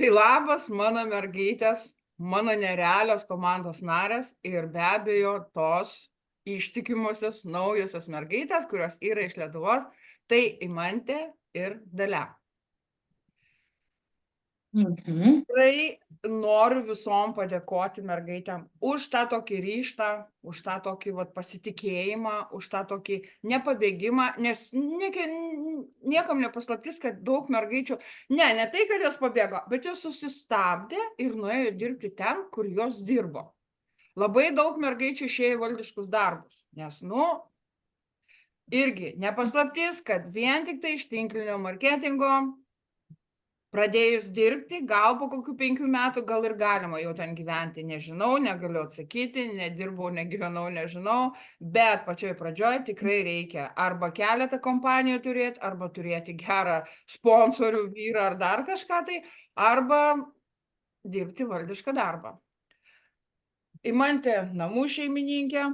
Tai labas, mano mergaitės, mano nerealios komandos narės ir be abejo tos ištikimusios naujosios mergaitės, kurios yra iš Lietuvos, tai Imantė ir Dalia. Tikrai noriu visom padėkoti mergaitėm už tą tokį ryžtą, už tą tokį pasitikėjimą, už tą tokį nepabėgimą, nes niekam nepaslaptis, kad daug mergaičių, ne tai, kad jos pabėgo, bet jos susistabdė ir nuėjo dirbti ten, kur jos dirbo. Labai daug mergaičių išėjo į valdiškus darbus, nes, irgi nepaslaptis, kad vien tik tai iš tinklinio marketingo pradėjus dirbti, gal po kokių 5 metų gal ir galima jau ten gyventi, nežinau, negaliu atsakyti, nedirbau, negyvenau, nežinau, bet pačioj pradžioj tikrai reikia arba keletą kompanijų turėti, arba turėti gerą sponsorių, vyrą ar dar kažką tai, arba dirbti valdišką darbą. Imantė namų šeimininkė.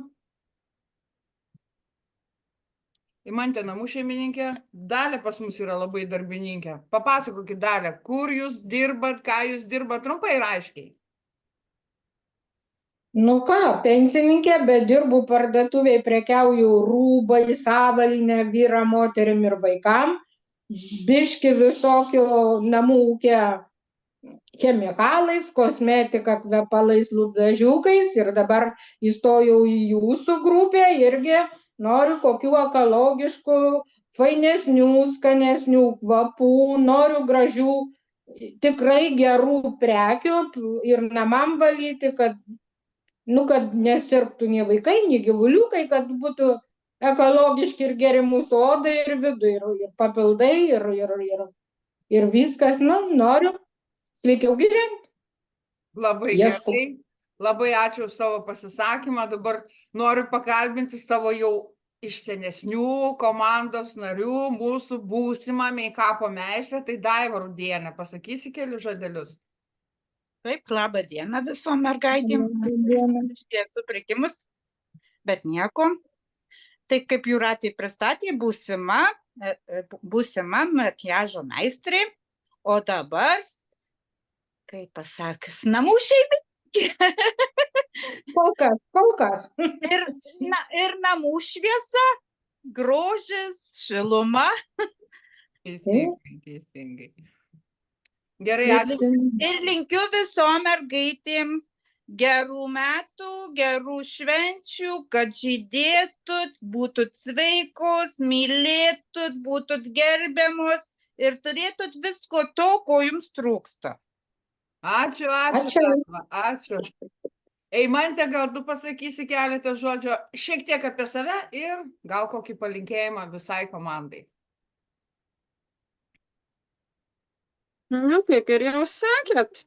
Imantė namų šeimininkė, Dalia pas mus yra labai darbininkė. Papasakokit, Dalia, kur jūs dirbat, ką jūs dirbat, trumpai ir aiškiai. Pensininkė, bet dirbu parduotuviai, prekiauju rūbais, avalynę, vyram, moterim ir vaikam. Biški visokio namų ūkio chemikalais, kosmetika, kvepalais, lūpdažiukais ir dabar įstojau į jūsų grupę irgi. Noriu kokių ekologiškų, fainesnių, skanesnių kvapų, noriu gražių, tikrai gerų prekių ir namam valyti, kad nesirgtų nei vaikai, nei gyvuliukai, kad būtų ekologiški ir geri mūsų odai ir vidui, ir papildai, ir viskas, noriu sveikiau gyventi. Labai gerai. Labai ačiū už savo pasisakymą. Dabar noriu pakalbinti savo jau iš senesnių komandos narių, mūsų būsimą meikapo meistrę, tai Daiva Rudienė. Pasakysi kelius žodelius? Taip, labą dieną visom mergaitėm. Esu prikimus, bet nieko. Tai kaip Jūratė pristatė, būsima makiažo meistrė, o dabar, kaip pasakius, namų šeimininkė. Kol kas. Ir namų šviesa, grožis, šiluma. Teisingai. Gerai, ačiū. Ir linkiu visom mergaitėm gerų metų, gerų švenčių, kad žydėtut, būtut sveikos, mylėtut, būtut gerbiamos ir turėtut visko to, ko jums trūksta. Ačiū. Eimantė, gal tu pasakysi keletą žodžių šiek tiek apie save ir gal kokį palinkėjimą visai komandai. Kaip ir jau sakėt,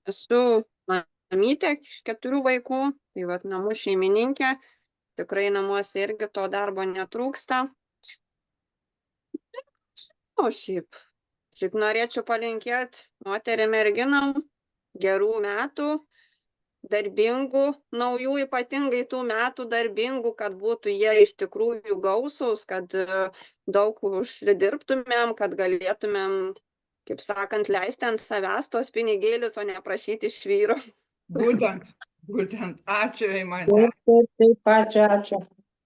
esu mamytė iš 4 vaikų, tai namų šeimininkė, tikrai namuose irgi to darbo netrūksta. O šiaip norėčiau palinkėti moterim merginam gerų metų, darbingų, naujų ypatingai tų metų darbingų, kad būtų jie iš tikrųjų gausūs, kad daug užsidirbtumėm, kad galėtumėm, kaip sakant, leisti ant savęs tos pinigėlius, o neprašyti iš vyro. Būtent. Ačiū, Eimantė. Taip, ačiū.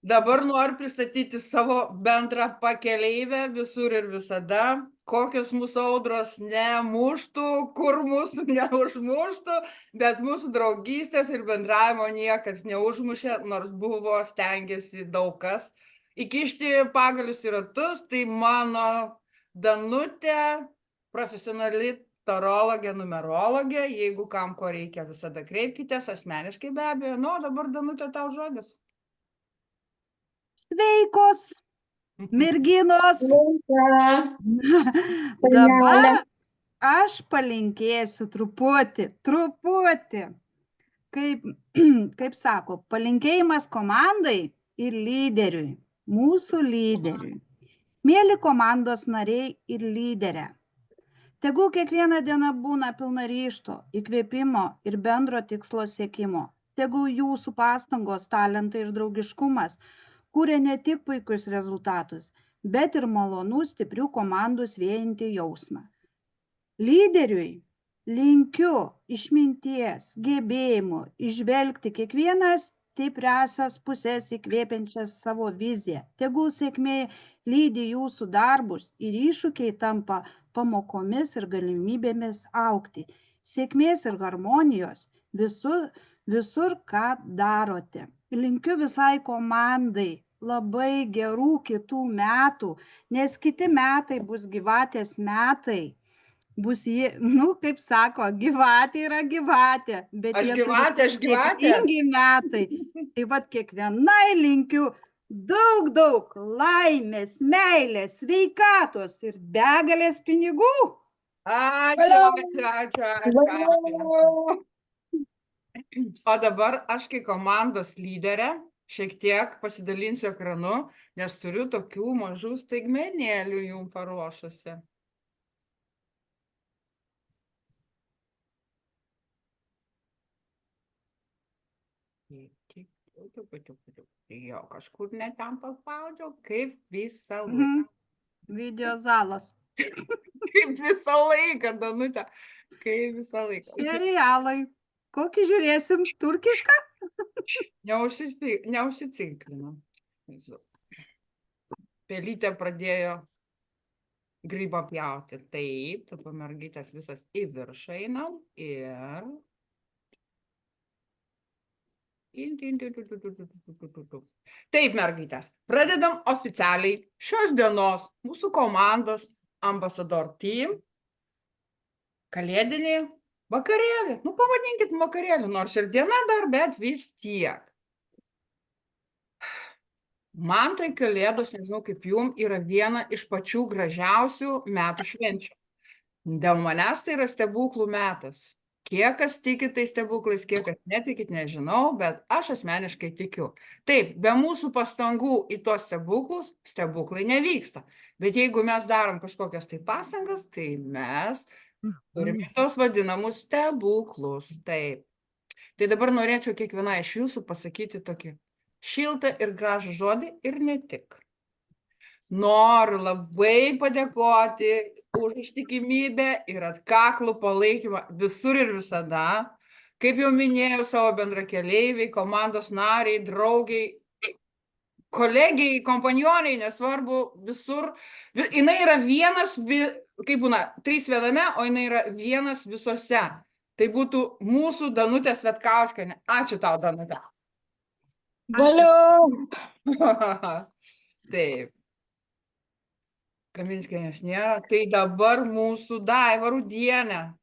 Dabar noriu pristatyti savo bendrą pakeleivę visur ir visada. Kokios mūsų audros nemuštų, kur mūsų neužmuštų, bet mūsų draugystės ir bendravimo niekas neužmušė, nors buvo, stengiasi daug kas įkišti pagalius į ratus. Tai mano Danutė, profesionali tarologė, numerologė, jeigu kam ko reikia, visada kreipkitės, asmeniškai be abejo. O dabar Danutė, tau žodis. Sveikos, merginos. Dabar aš palinkėsiu truputį, kaip sako, palinkėjimas komandai ir lyderiui, mūsų lyderiui. Mėly komandos nariai ir lyderė, tegul kiekviena diena būna pilna ryžto, įkvėpimo ir bendro tikslo siekimo. Tegul jūsų pastangos, talentai ir draugiškumas kūrė ne tik puikius rezultatus, bet ir malonų stiprių komandų viejantį jausmą. Lyderiui Linkiu išminties, gebėjimų įžvelgti kiekvienas stipriasias pusės įkvėpiančias savo viziją. Tegul sėkmė lydi jūsų darbus ir iššūkiai tampa pamokomis ir galimybėmis augti. Sėkmės ir harmonijos visur, ką darote. Linkiu visai komandai labai gerų kitų metų, nes kiti metai bus gyvatės metai. Bus jie, kaip sako, gyvatė yra gyvatė, bet Aš jie gyvatė, aš gyvatė. sėkmingi metai. Tai vat kiekvienai linkiu daug laimės, meilės, sveikatos ir begalės pinigų. Ačiū. O dabar aš kaip komandos lyderė šiek tiek pasidalinsiu ekranu, nes turiu tokių mažų staigmenėlių jums paruošusi. Jo, kažkur net ten paspaudžiau, kaip visą laiką. Video zalas. Kaip visą laiką, Danutė. Kaip visą laiką. Serialai. Kokį žiūrėsim? Turkišką? Neužsiciklinu. Pelytė pradėjo grybą pjauti. Taip, tu mergytės visas į viršų einam ir... Taip, mergytės, pradedam oficialiai šios dienos mūsų komandos Ambassador Team kalėdinį vakarėlį. Pavadinkit vakarėlį, nors ir diena dar, bet vis tiek. Man tai kalėdos, nežinau kaip jum, yra viena iš pačių gražiausių metų švenčių. Dėl manęs tai yra stebuklų metas. Kiek kas tiki tai stebuklais, kiek kas netikit, nežinau, bet aš asmeniškai tikiu. Taip, be mūsų pastangų į tos stebuklus, stebuklai nevyksta. Bet jeigu mes darom kažkokias tai pastangas, tai mes turime tos vadinamus stebuklus. Taip. Tai dabar norėčiau kiekvieną iš jūsų pasakyti tokį šiltą ir gražų žodį ir ne tik. Noriu labai padėkoti už ištikimybę ir atkaklų palaikymą visur ir visada. Kaip jau minėjau, savo bendrakeleiviai, komandos nariai, draugiai, kolegiai, kompanioniai, nesvarbu, visur. Jinai yra vienas, kaip būna, 3 viename, o jinai yra vienas visose. Tai būtų mūsų Danutė Svetkauskienė. Ačiū tau, Danutė. Galiu. Taip. Kaminskienės nėra. Tai dabar mūsų Daiva Rudienė.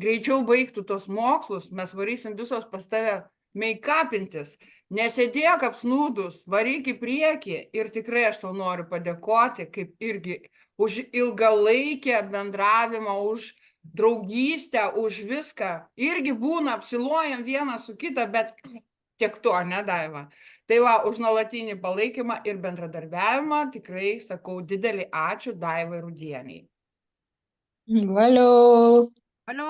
Greičiau baigtų tos mokslus, mes varysim visos pas tave meikapintis. Nesėdėk apsnūdus, varyk į priekį. Ir tikrai aš tau noriu padėkoti, kaip irgi už ilgalaikę bendravimą, už draugystę, už viską. Irgi būna, apsiluojam vieną su kita, bet tiek to, ne, Daiva? Tai va, už nuolatinį palaikymą ir bendradarbiavimą tikrai sakau didelį ačiū Daivai Rudieniai. Galiu. Alio.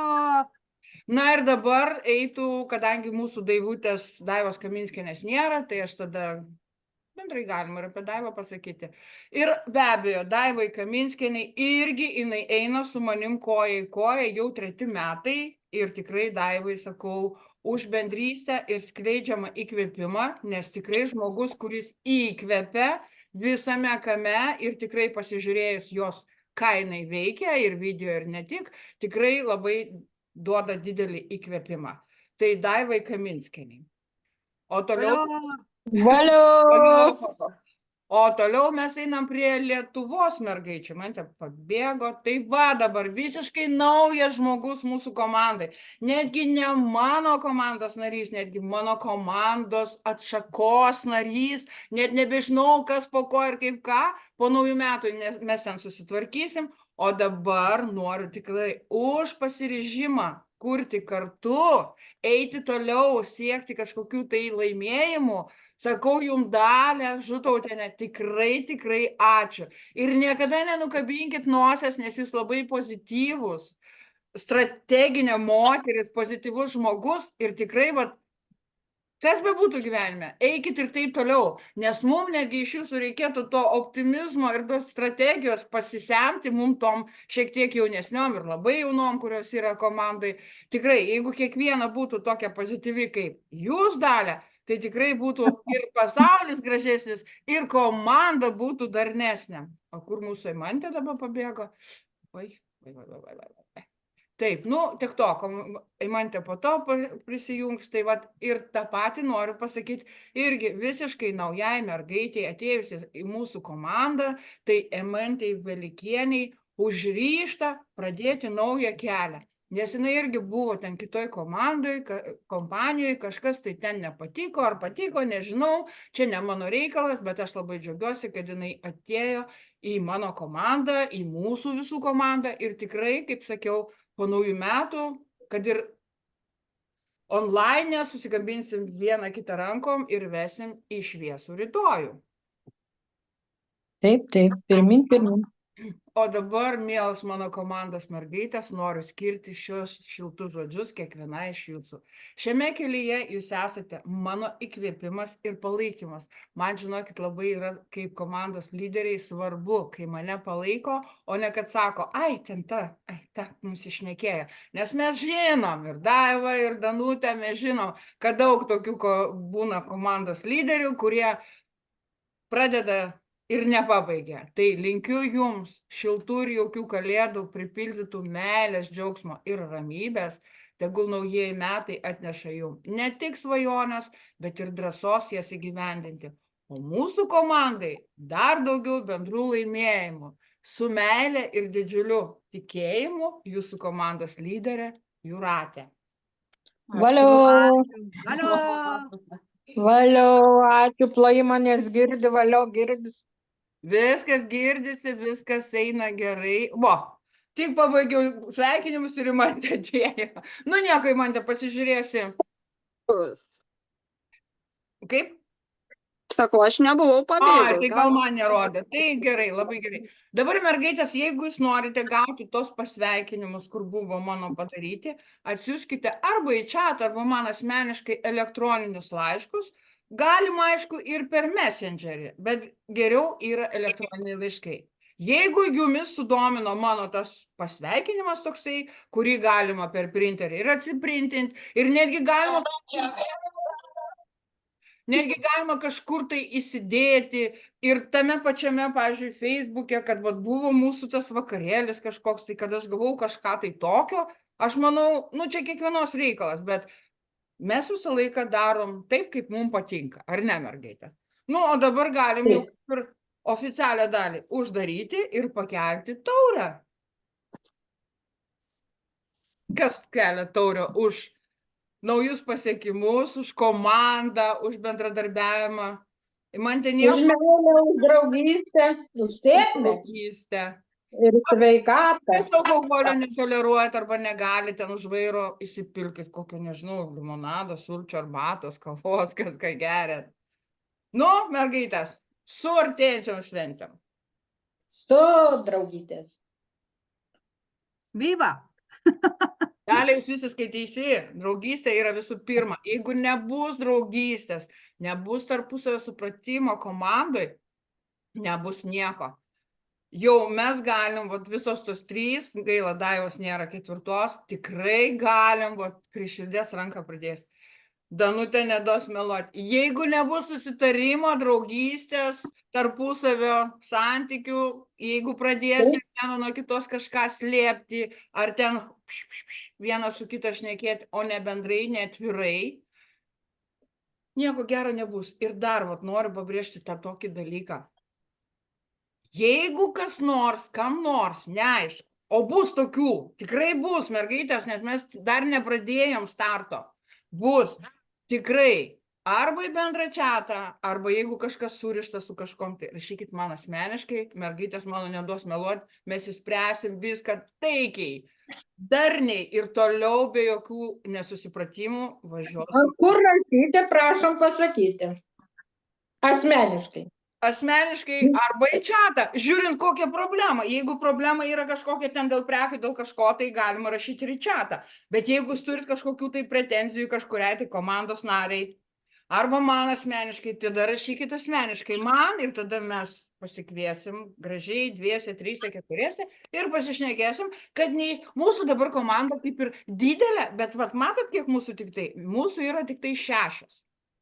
Na ir dabar eitų, kadangi mūsų Daivutės Daivos Kaminskienės nėra, tai aš tada bendrai galima ir apie Daivą pasakyti. Ir be abejo, Daivai Kaminskieniai irgi jinai eina su manim koja į koją jau 3 metai ir tikrai Daivai sakau, už bendrystę ir skleidžiamą įkvėpimą, nes tikrai žmogus, kuris įkvepia visame kame ir tikrai pasižiūrėjus jos, ką jinai veikia ir video ir ne tik, tikrai labai duoda didelį įkvėpimą. Tai Daivai Kaminskieniai. O toliau... Galiu. O toliau mes einam prie Lietuvos mergaičių. Man te pabėgo. Tai va, dabar visiškai naujas žmogus mūsų komandai. Netgi ne mano komandos narys, netgi mano komandos atšakos narys. Net nebežinau, kas po ko ir kaip ką. Po naujų metų mes ten susitvarkysim. O dabar noriu tikrai už pasiryžimą kurti kartu, eiti toliau, siekti kažkokių tai laimėjimų. Sakau jums, Dalia Žutautienė, tikrai ačiū. Ir niekada nenukabinkit nosies, nes jūs labai pozityvus, strateginė moteris, pozityvus žmogus ir tikrai Kas bebūtų gyvenime, eikit ir taip toliau, nes mums netgi iš jūsų reikėtų to optimizmo ir tos strategijos pasisemti mums tom šiek tiek jaunesniom ir labai jaunom, kurios yra komandai. Tikrai, jeigu kiekviena būtų tokia pozityvi kaip jūs, Dalia, tai tikrai būtų ir pasaulis gražesnis, ir komanda būtų darnesnė. O kur mūsų Eimantė dabar pabėgo? Oi. Taip, nu, tik to, Eimantė po to prisijungs, tai vat ir tą patį noriu pasakyti irgi visiškai naujai mergaitei atėjusi į mūsų komandą, tai Eimantei Velikieniai užryžta pradėti naują kelią, nes jinai irgi buvo ten kitoj kompanijoje, kažkas tai ten nepatiko ar patiko, nežinau, čia ne mano reikalas, bet aš labai džiaugiuosi, kad jinai atėjo į mano komandą, į mūsų visų komandą ir tikrai, kaip sakiau, po naujų metų, kad ir online susikabinsim vieną kitą rankom ir vesim į šviesų rytojų. Taip, pirmin. O dabar, mielos mano komandos mergaitės, noriu skirti šios šiltus žodžius kiekvienai iš jūsų. Šiame kelyje jūs esate mano įkvėpimas ir palaikymas. Man, žinokit, labai yra kaip komandos lyderiai svarbu, kai mane palaiko, o ne kad sako, ten ta mums išnekėjo. Nes mes žinom, ir Daiva, ir Danutė, mes žinom, kad daug tokių būna komandos lyderių, kurie pradeda ir nepabaigia. Tai linkiu jums šiltų ir jaukių kalėdų, pripildytų meilės, džiaugsmo ir ramybės. Tegul naujieji metai atneša jums ne tik svajonės, bet ir drąsos jas įgyvendinti. O mūsų komandai dar daugiau bendrų laimėjimų. Su meilė ir didžiuliu tikėjimu jūsų komandos lyderė Jūratė. Valio. Valio. Ačiū, plojimą, girdi, valio, girdis. Viskas girdisi, viskas eina gerai. Tik pabaigiau sveikinimus ir Eimantė atėjo. Nu nieko, Eimantė, pasižiūrėsi. Kaip? Sakau, aš nebuvau pabėgęs. Tai gal man nerodė. Tai gerai, labai gerai. Dabar, mergaitės, jeigu jūs norite gauti tos pasveikinimus, kur buvo mano padaryti, atsiųskite arba į chatą, arba man asmeniškai elektroninius laiškus. Galima, aišku, ir per Messengerį, bet geriau yra elektroniniai laiškai. Jeigu jumis sudomino mano tas pasveikinimas toksai, kurį galima per printerį ir atsiprintinti, ir netgi galima kažkur tai įsidėti ir tame pačiame, pavyzdžiui, Facebook'e, kad buvo mūsų tas vakarėlis kažkoks, tai kad aš gavau kažką tai tokio, aš manau, čia kiekvienos reikalas, bet mes visą laiką darom taip, kaip mums patinka, ar ne, mergaitė? O dabar galim jau ir oficialią dalį uždaryti ir pakelti taurę. Kas kelia taurę už naujus pasiekimus, už komandą, už bendradarbiavimą? Man ten Už meilę, už draugystę, už sėkmę. Ir sveikatą. Tiesiog alkoholio netoleruojat arba negali ten už vairo įsipilkit kokio, nežinau, limonado, sulčių, arbatos, kavos, kas ką geriat. Mergaitės, su artėjančiom šventėm. Su draugytės. Viva! Dalia, jūs visiškai teisi, draugystė yra visų pirma. Jeigu nebus draugystės, nebus tarpusavio supratimo komandai, nebus nieko. Jau mes galim, visos tos 3, gaila, Daivos nėra 4, tikrai galim, prie širdies ranką pridės. Danutė neduos meluoti. Jeigu nebus susitarimo, draugystės, tarpusavio santykių, jeigu pradėsim viena nuo kitos kažką slėpti, ar ten vienas su kita šnekėti, o ne bendrai, ne atvirai, nieko gero nebus. Ir dar noriu pabrėžti tą tokį dalyką. Jeigu kas nors, kam nors, neaišku, o bus tokių, tikrai bus, mergaitės, nes mes dar nepradėjom starto, bus tikrai arba į bendrą chatą, arba jeigu kažkas surišta su kažkom, tai rašykit man asmeniškai, mergaitės mano neduos meluoti, mes įspręsim viską taikiai, darniai ir toliau be jokių nesusipratimų važiuosim. Kur rašyti, prašom pasakyti. Asmeniškai. Asmeniškai arba į chatą, žiūrint kokią problemą. Jeigu problema yra kažkokia ten dėl prekių, dėl kažko, tai galima rašyti ir į chatą. Bet jeigu jūs turit kažkokių tai pretenzijų kažkuriai tai komandos nariai, arba man asmeniškai, tada rašykit asmeniškai man ir tada mes pasikviesim gražiai 2, 3, 4 ir pasišnekėsim, kad mūsų dabar komanda kaip ir didelė, bet vat matot, kiek mūsų tik tai, mūsų yra tik tai 6.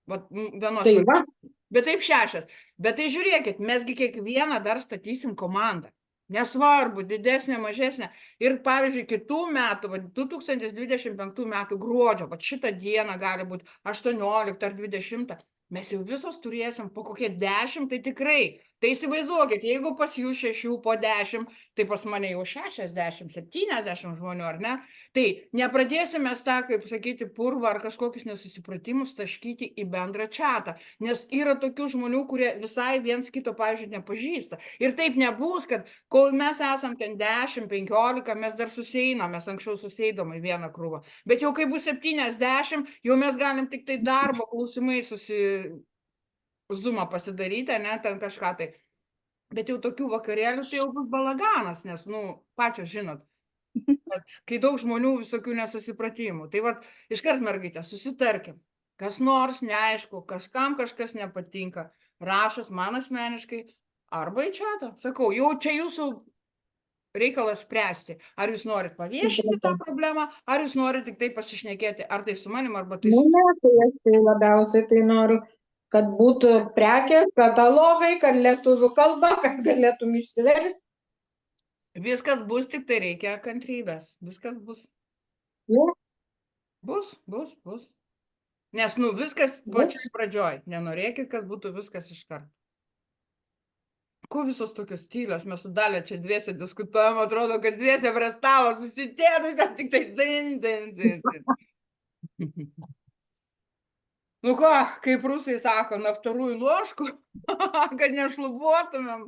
Vat vienos. Tai va, Bet taip 6. Bet tai žiūrėkit, mesgi kiekvieną dar statysim komandą. Nesvarbu, didesnė, mažesnė. Ir pavyzdžiui, kitų metų, 2025 metų gruodžio, šitą dieną gali būti 18 ar 20, mes jau visos turėsim po kokie 10, tai tikrai. Tai įsivaizduokit, jeigu pas jų 6 po 10, tai pas mane jau 60, 70 žmonių, ar ne? Tai nepradėsime tą, kaip sakyti, purvą ar kažkokius nesusipratimus taškyti į bendrą čatą, nes yra tokių žmonių, kurie visai viens kito, pavyzdžiui, nepažįsta. Ir taip nebus, kad kol mes esam ten 10, 15, mes dar suseinam, mes anksčiau suseidom į vieną krūvą. Bet jau kai bus 70, jau mes galim tik tai darbo klausimai Zoomą pasidaryti, ne, ten kažką tai. Bet jau tokių vakarėlių tai jau bus balaganas, nes, pačios žinot, kad kai daug žmonių visokių nesusipratimų. Tai vat, iškart mergaitė, susitarkim. Kas nors neaišku, kažkam kažkas nepatinka, rašot man asmeniškai arba į čatą. Sakau, jau čia jūsų reikalas spręsti. Ar jūs norit paviešinti tą problemą, ar jūs norit tik tai pasišnekėti, ar tai su manim, arba tai su... ne, tai aš tai labiausiai tai noriu, kad būtų prekės, katalogai, kad lietuvių kalba, kad galėtum išsiversti. Viskas bus, tik tai reikia kantrybės. Viskas bus. Ja. Bus. Nes, viskas pačioj pradžioj. Nenorėkit, kad būtų viskas iškart. Ko visos tokios tylios? Mes su Dalia čia dviese diskutuojam, atrodo, kad dviese prie stalo susitėdus, tik tai dzin. Ką, kaip rusai sako, naftarųjų loškų, kad nešlubuotumėm.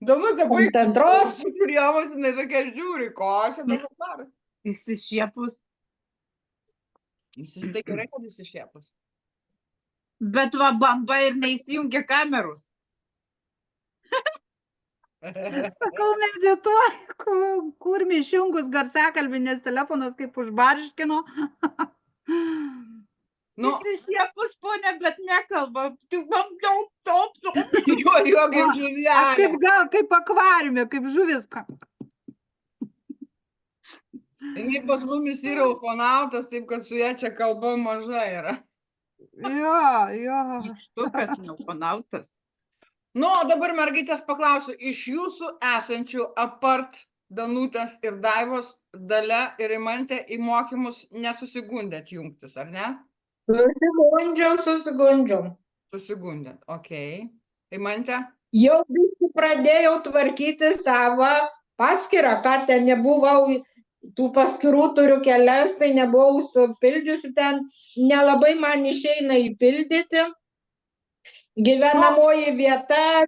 Danutė, baigti. Antros. Žiūrėjom, jinai tokia žiūri, ko aš dabar. Įsišiepus. Tai gerai, kad įsišiepus. Bet va bamba ir neįsijungia kameros. Sakau, medituoju, kur išjungus garsiakalbinės telefonas kaip užbarškino. Įsišiepus, ponia, bet nekalba. Tik man top. Jo, kaip žuvelė. Kaip akvariume, kaip žuvis. Jis pas mumis yra ufonautas, taip kad su ją čia kalba maža yra. Jo. Štukas, ne ufonautas. Dabar mergaitės paklausiu, iš jūsų esančių apart Danutės ir Daivos, Dalia ir Imantė į mokymus nesusigundėt jungtis, ar ne? Susigundžiau. Susigundėt, okei. Imantė? Jau visi pradėjau tvarkyti savo paskyrą, kad ten nebuvau, tų paskyrų turiu kelias, tai nebuvau supildžiusi ten, nelabai man išeina įpildyti. Gyvenamoji vieta,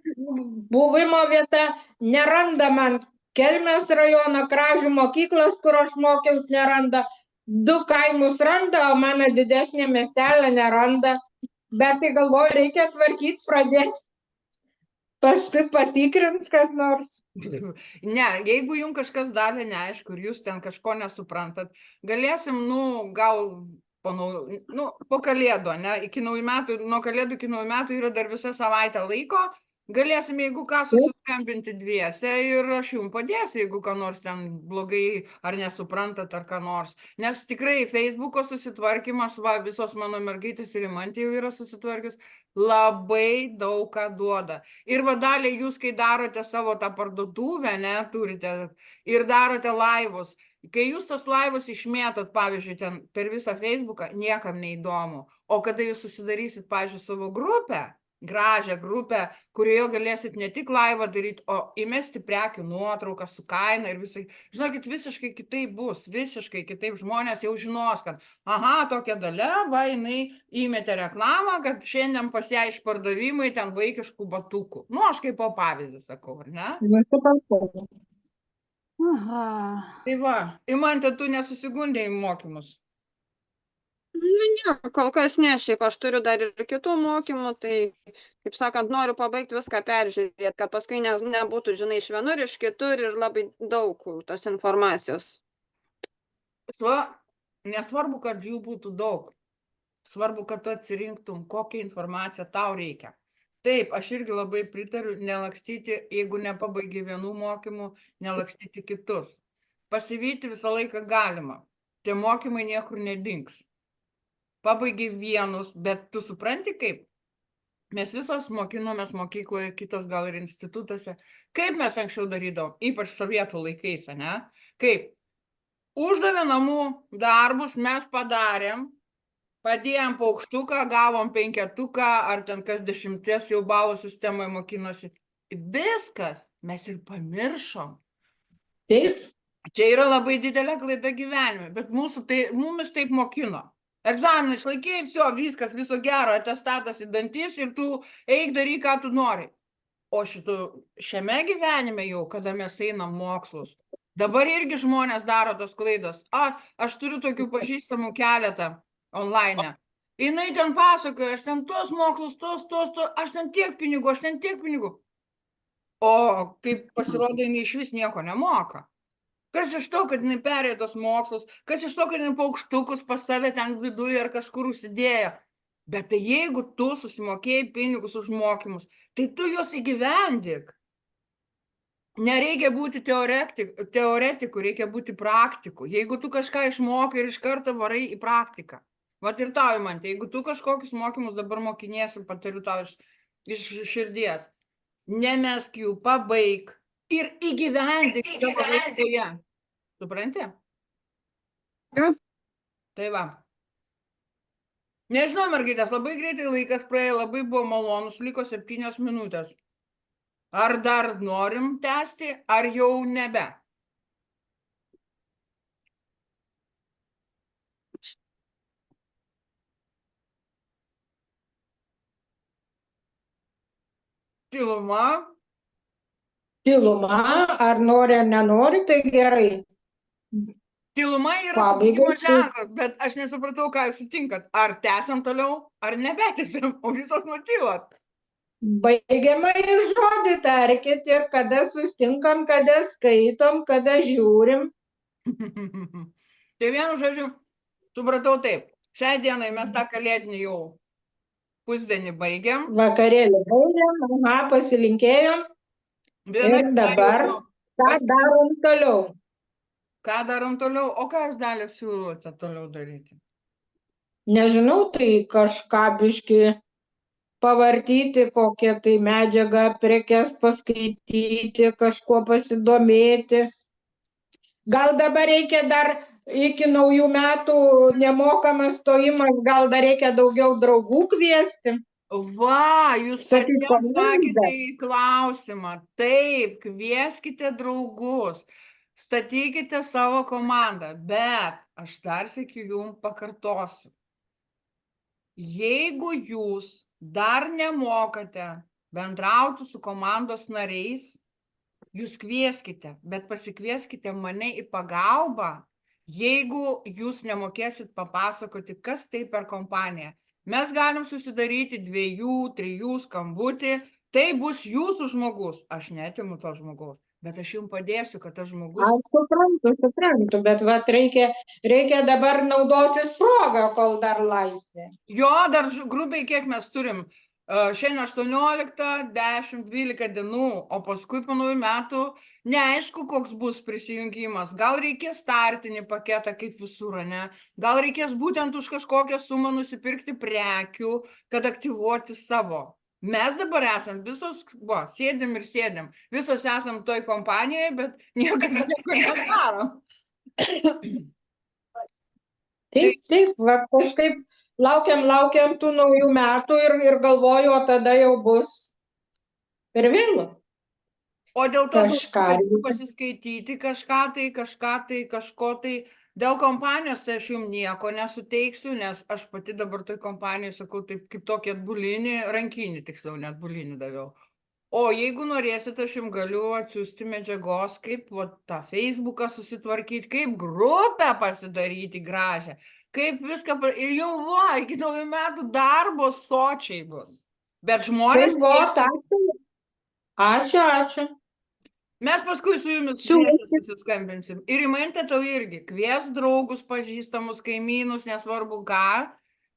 buvimo vieta, neranda man Kelmės rajono Kražių mokyklos, kur aš mokiaus, neranda. 2 kaimus randa, o mano didesnė miestelė neranda. Bet tai galvoju, reikia tvarkyti, pradėti. Paskui patikrins kas nors. Ne, jeigu jums kažkas dalė neaišku ir jūs ten kažko nesuprantat, galėsim, gal po kalėdų, ne, iki naujų metų, nuo kalėdų iki naujų metų yra dar visą savaitę laiko, galėsim, jeigu ką, susiskambinti dviese ir aš jums padėsiu, jeigu ką nors ten blogai ar nesuprantat ar ką nors. Nes tikrai Facebooko susitvarkymas, visos mano mergaitės ir Imantė jau yra susitvarkius, labai daug ką duoda. Ir Dalia, jūs, kai darote savo tą parduotuvę, ne, turite ir darote laivus, kai jūs tos laivus išmėtot, pavyzdžiui, ten per visą Facebooką, niekam neįdomu. O kada jūs susidarysit, pavyzdžiui, savo grupę, gražią grupę, kurioje galėsit ne tik laivą daryti, o įmesti prekių nuotrauką su kaina ir visai. Žinokit, visiškai kitaip bus, visiškai kitaip žmonės jau žinos, kad tokia Dalia, jinai įmetė reklamą, kad šiandien pas ją išpardavimai ten vaikiškų batukų. Aš kaip po pavyzdį sakau, ar ne? Tai Imantė, tu nesusigundė į mokymus? Ne, kol kas ne, šiaip aš turiu dar ir kitų mokymų, tai, kaip sakant, noriu pabaigti viską peržiūrėti, kad paskui nebūtų, žinai, iš vienur, iš kitur ir labai daug tos informacijos. Nesvarbu, kad jų būtų daug. Svarbu, kad tu atsirinktum, kokią informaciją tau reikia. Taip, aš irgi labai pritariu nelakstyti, jeigu nepabaigi vienų mokymų, nelakstyti kitus. Pasivyti visą laiką galima. Tie mokymai niekur nedings. Pabaigi vienus, bet tu supranti kaip? Mes visos mokinomės mokykloje, kitos gal ir institutuose. Kaip mes anksčiau darydavom, ypač sovietų laikais, ne? Kaip? Uždavė namų darbus, mes padarėm, padėjom paukštuką, gavom 5 ar ten kas 10 jau balų sistemoje mokinosi. Viskas, mes ir pamiršom. Taip, Čia yra labai didelė klaida gyvenime, bet mumis taip mokino. Egzaminą išlaikėjai, viskas, viso gero, atestatas į dantis ir tu eik daryk, ką tu nori. O šiame gyvenime jau, kada mes einam mokslus, dabar irgi žmonės daro tos klaidos. Aš turiu tokių pažįstamų keletą online. Jinai ten pasakoja, aš ten tos mokslus, aš ten tiek pinigų. O kaip pasirodo, jinai iš vis nieko nemoka. Kas iš to, kad jinai perėjo tos mokslus, kas iš to, kad jinai paukštukus pas save ten viduje ar kažkur užsidėjo. Bet tai jeigu tu susimokėjai pinigus už mokymus, tai tu juos įgyvendik. Nereikia būti teoretiku, reikia būti praktiku. Jeigu tu kažką išmokai ir iš karto varai į praktiką. Vat ir tau, Imantė, jeigu tu kažkokius mokymus dabar mokiniesi, patariu tau iš širdies, nemesk jų, pabaik ir įgyvendik savo veikloje. Supranti? Jo. Tai va. Nežinau, mergaitės, labai greitai laikas praėjo, labai buvo malonus, liko 7 minutės. Ar dar norim tęsti, ar jau nebe? Tyluma. Tyluma, ar nori ar nenori, tai gerai. Tyluma yra Pabaigai, sutikimo ženklas, bet aš nesupratau, ką jūs sutinkat. Ar tęsiam toliau, ar nebetęsiam, o visos nutylat. Baigiamąjį žodį tarkit ir kada sustinkam, kada skaitom, kada žiūrim. Tai vienu žodžiu, supratau taip. Šiai dienai mes tą kalėdinį jau pusdienį baigiam. Vakarėlį baigiam, pasilinkėjom. Ir dabar ką darom toliau? Ką darom toliau? O ką jūs Dalia siūlote toliau daryti? Nežinau, tai kažką biškį pavartyti, kokią tai medžiagą, prekes paskaityti, kažkuo pasidomėti. Gal dabar reikia dar iki naujų metų nemokamas stojimas, gal dar reikia daugiau draugų kviesti? Va, jūs Sakyk, patiems komandą. sakėte į klausimą. Taip, kvieskite draugus, statykite savo komandą, bet aš dar sykį jums pakartosiu. Jeigu jūs dar nemokate bendrauti su komandos nariais, jūs kvieskite, bet pasikvieskite mane į pagalbą, jeigu jūs nemokėsit papasakoti, kas tai per kompaniją. Mes galim susidaryti 2-3 skambutį, tai bus jūsų žmogus. Aš neatimu to žmogaus, bet aš jums padėsiu, kad tas žmogus... Aš suprantu, bet vat reikia dabar naudotis progą, kol dar laisvė. Jo, dar grubiai kiek mes turim. Šiandien 18, 10, 12 dienų, o paskui po naujų metų neaišku, koks bus prisijungimas. Gal reikės startinį paketą kaip visur, ne? Gal reikės būtent už kažkokią sumą nusipirkti prekių, kad aktyvuoti savo. Mes dabar esam visos, sėdim ir sėdim. Visos esam toj kompanijoje, bet niekas nieko nedarom. Taip, va, kažkaip laukiam tų naujų metų ir galvoju, o tada jau bus per vėlu. O dėl to Kažką. pasiskaityti kažko tai, dėl kompanijos tai aš jums nieko nesuteiksiu, nes aš pati dabar toj kompanijai sakau taip kaip tokį atbulinį, rankinį tiksliau, net atbulinį daviau. O jeigu norėsit, aš jums galiu atsiųsti medžiagos, kaip tą Facebooką susitvarkyti, kaip grupę pasidaryti gražią, kaip viską, ir jau iki naujų metų darbo sočiai bus. Bet žmonės... Ačiū. Mes paskui su jumis susiskambinsim. Ir Imantė tau irgi kvies draugus, pažįstamus, kaimynus, nesvarbu ką,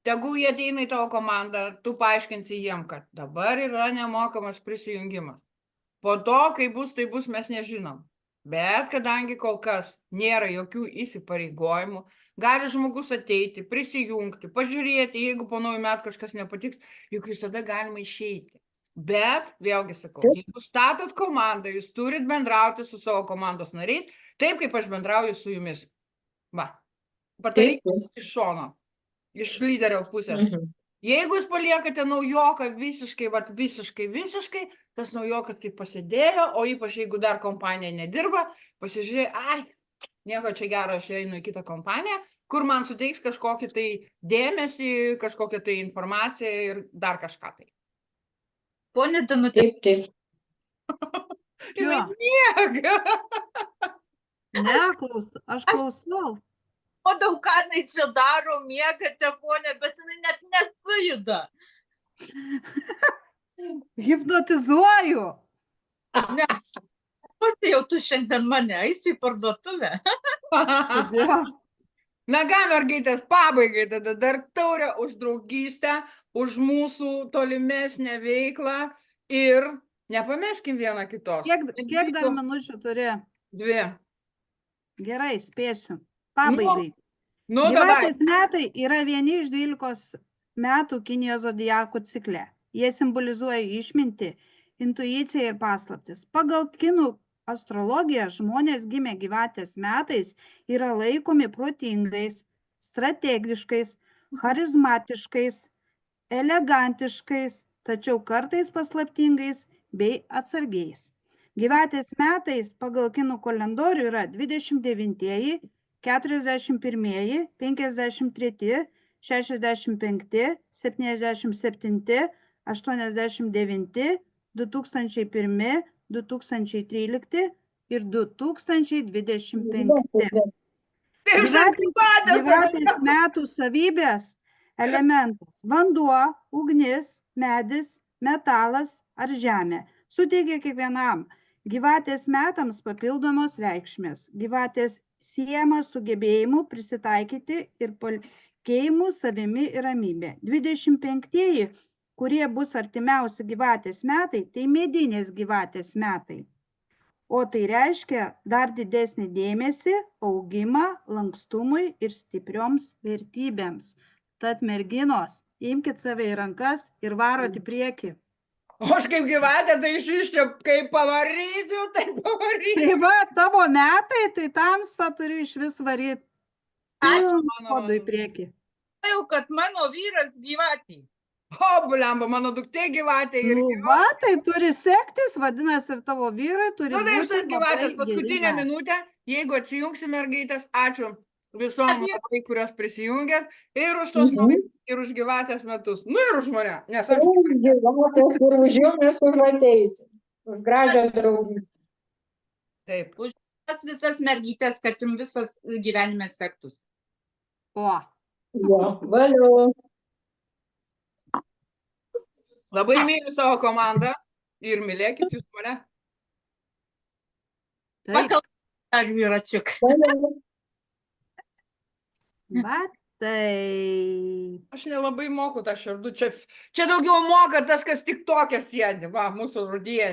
Tegu jie ateina į tavo komandą, tu paaiškinsi jiem, kad dabar yra nemokamas prisijungimas. Po to, kai bus, tai bus, mes nežinom. Bet kadangi kol kas nėra jokių įsipareigojimų, gali žmogus ateiti, prisijungti, pažiūrėti, jeigu po naujų metų kažkas nepatiks, juk visada galima išeiti. Bet, vėlgi sakau, jeigu statot komandą, jūs turit bendrauti su savo komandos nariais, taip kaip aš bendrauju su jumis. Va, patarimas iš šono, iš lyderio pusės. Jeigu jūs paliekate naujoką visiškai, tas naujokas kaip pasidėjo, o ypač jeigu dar kompanija nedirba, pasižiūrėjo, nieko čia gero, aš einu į kitą kompaniją, kur man suteiks kažkokį tai dėmesį, kažkokią tai informaciją ir dar kažką tai. Pone Danutė, Jinai miega. Ne, aš klausau. o daug ką jinai čia daro, miegate, ponė, bet jinai net nesujuda. Hipnotizuoju. Ne, pusė jau tu šiandien mane, eisiu į parduotuvę. Na ką, mergaitės, pabaigai tada dar taurę už draugystę, už mūsų tolimesnę veiklą ir nepameskim vieną kitos. Kiek dar minučių turi? 2. Gerai, spėsiu. Pabaigai. Nu, dabar. Gyvatės metai yra vieni iš 12 metų Kinijos zodiako cikle. Jie simbolizuoja išmintį, intuiciją ir paslaptis. Pagal kinų astrologiją žmonės gimę gyvatės metais yra laikomi protingais, strategiškais, charizmatiškais, elegantiškais, tačiau kartais paslaptingais bei atsargiais. Gyvatės metais pagal kinų kalendorių yra 29, 41, 53, 65, 77, 89, 2001, 2013 ir 2025. Gyvatės metų savybės elementas – vanduo, ugnis, medis, metalas ar žemė. Suteikia kiekvienam gyvatės metams papildomos reikšmės. Gyvatės siejama su gebėjimu prisitaikyti ir patikėjimu savimi ir ramybė. 25-ieji, kurie bus artimiausi gyvatės metai, tai medinės gyvatės metai. O tai reiškia dar didesnį dėmesį, augimą, lankstumui ir stiprioms vertybėms. Tad merginos, imkit save į rankas ir varot į priekį. O aš kaip gyvatė, tai iš čia, kaip pavarysiu, tai pavarysiu. Tai va, tavo metai, tai tamsta turi iš vis varyti. Ačiū, Kodu į priekį. jau, kad mano vyras gyvatė. O, blemba, mano duktė gyvatė ir... Va, tai turi sektis, vadinasi, ir tavo vyrai turi Nu, tai aš tas būti gyvatės labai paskutinę geri. minutę, jeigu atsijungsi mergaitės, ačiū visom labai, kurios prisijungėt, ir už tos naujus, ir už gyvatės metus. Nu, ir už mane, nes aš... Už gyvatės ir už jumis už ateitį. Už gražią draugystę. Taip. Tas visas mergytės, kad jums visas gyvenime sektus. O, Valio. Labai myliu savo komandą ir mylėkit jūs mane. taip, Pakal, ar vyračiuk. va, taip. Aš nelabai moku tą širdų. Čia daugiau moka tas, kas tik tokia sėdi. Va, mūsų rudienė.